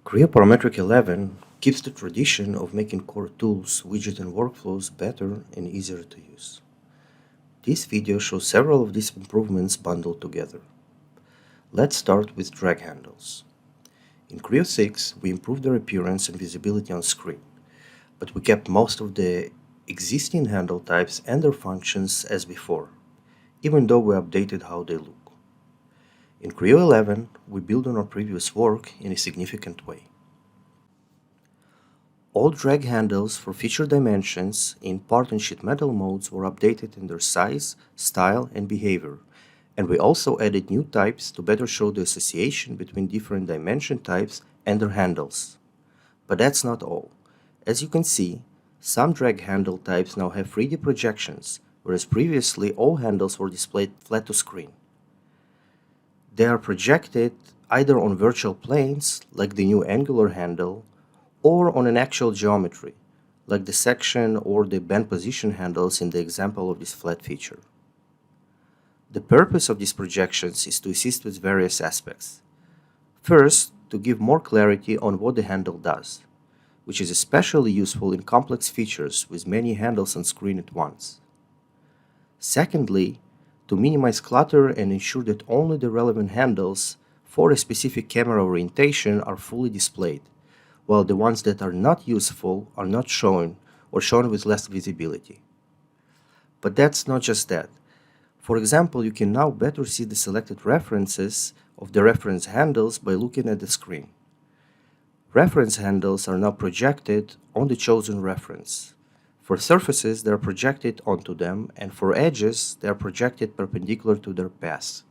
Creo Parametric 11 keeps the tradition of making core tools, widgets, and workflows better and easier to use. This video shows several of these improvements bundled together. Let's start with drag handles. In Creo 6, we improved their appearance and visibility on screen, but we kept most of the existing handle types and their functions as before, even though we updated how they look. In Creo 11, we build on our previous work in a significant way. All drag handles for feature dimensions in part and Sheetmetal modes were updated in their size, style, and behavior, and we also added new types to better show the association between different dimension types and their handles. But that's not all. As you can see, some drag handle types now have 3D projections, whereas previously all handles were displayed flat to screen. They are projected either on virtual planes, like the new angular handle, or on an actual geometry, like the section or the bend position handles in the example of this flat feature. The purpose of these projections is to assist with various aspects. First, to give more clarity on what the handle does, which is especially useful in complex features with many handles on screen at once. Secondly, to minimize clutter and ensure that only the relevant handles for a specific camera orientation are fully displayed, while the ones that are not useful are not shown or shown with less visibility. But that's not just that. For example, you can now better see the selected references of the reference handles by looking at the screen. Reference handles are now projected on the chosen reference. For surfaces, they are projected onto them, and for edges, they are projected perpendicular to their paths.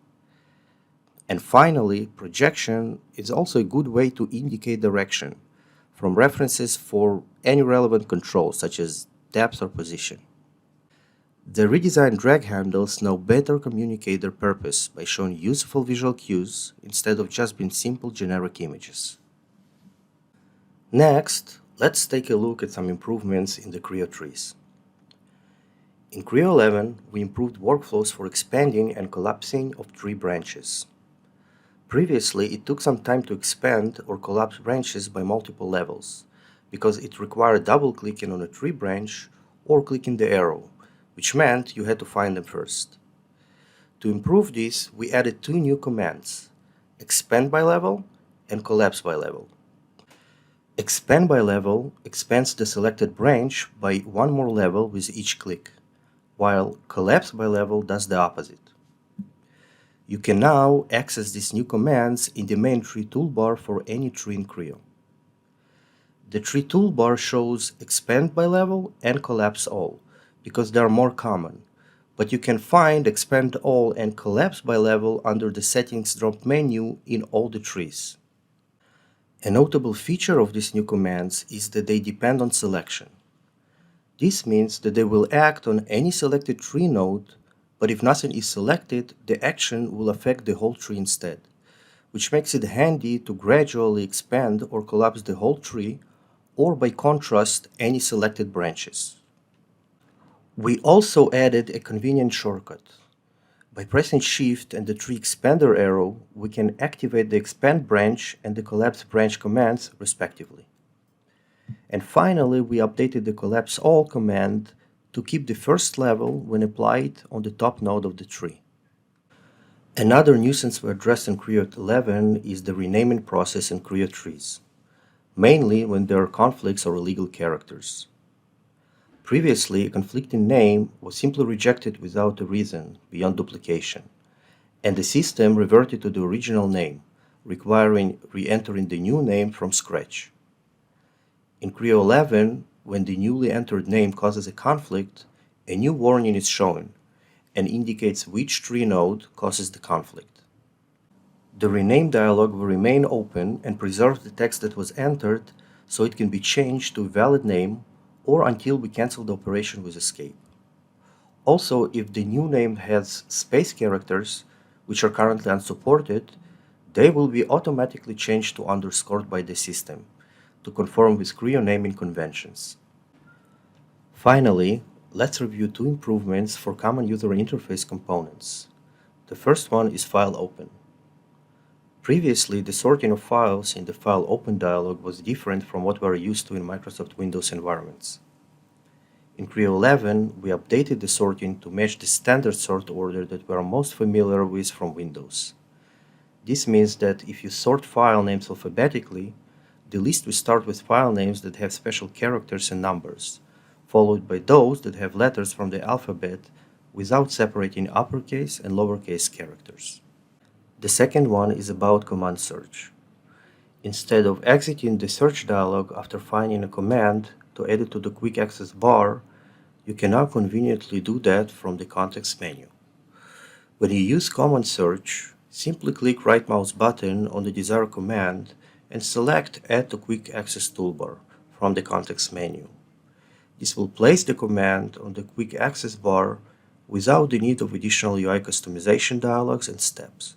And finally, projection is also a good way to indicate direction from references for any relevant controls, such as depth or position. The redesigned drag handles now better communicate their purpose by showing useful visual cues instead of just being simple generic images. Next, let's take a look at some improvements in the Creo trees. In Creo 11, we improved workflows for expanding and collapsing of tree branches. Previously, it took some time to expand or collapse branches by multiple levels, because it required double-clicking on a tree branch or clicking the arrow, which meant you had to find them first. To improve this, we added two new commands: expand by level and collapse by level. Expand by level expands the selected branch by one more level with each click, while collapse by level does the opposite. You can now access these new commands in the main tree toolbar for any tree in Creo. The tree toolbar shows expand by level and collapse all, because they are more common, but you can find expand all and collapse by level under the settings drop menu in all the trees. A notable feature of these new commands is that they depend on selection. This means that they will act on any selected tree node, but if nothing is selected, the action will affect the whole tree instead, which makes it handy to gradually expand or collapse the whole tree, or by contrast, any selected branches. We also added a convenient shortcut. By pressing Shift and the tree expander arrow, we can activate the expand branch and the collapse branch commands respectively. And finally, we updated the collapse all command to keep the first level when applied on the top node of the tree. Another nuisance we addressed in Creo 11 is the renaming process in Creo trees, mainly when there are conflicts or illegal characters. Previously, a conflicting name was simply rejected without a reason beyond duplication, and the system reverted to the original name, requiring re-entering the new name from scratch. In Creo 11, when the newly entered name causes a conflict, a new warning is shown and indicates which tree node causes the conflict. The rename dialog will remain open and preserve the text that was entered so it can be changed to a valid name or until we cancel the operation with escape. Also, if the new name has space characters, which are currently unsupported, they will be automatically changed to underscored by the system to conform with Creo naming conventions. Finally, let's review two improvements for common user interface components. The first one is file open. Previously, the sorting of files in the File Open dialog was different from what we are used to in Microsoft Windows environments. In Creo 11, we updated the sorting to match the standard sort order that we are most familiar with from Windows. This means that if you sort file names alphabetically, the list will start with file names that have special characters and numbers, followed by those that have letters from the alphabet without separating uppercase and lowercase characters. The second one is about command search. Instead of exiting the search dialog after finding a command to add it to the quick access bar, you can now conveniently do that from the context menu. When you use command search, simply click right mouse button on the desired command and select Add to Quick Access Toolbar from the context menu. This will place the command on the quick access bar without the need of additional UI customization dialogs and steps.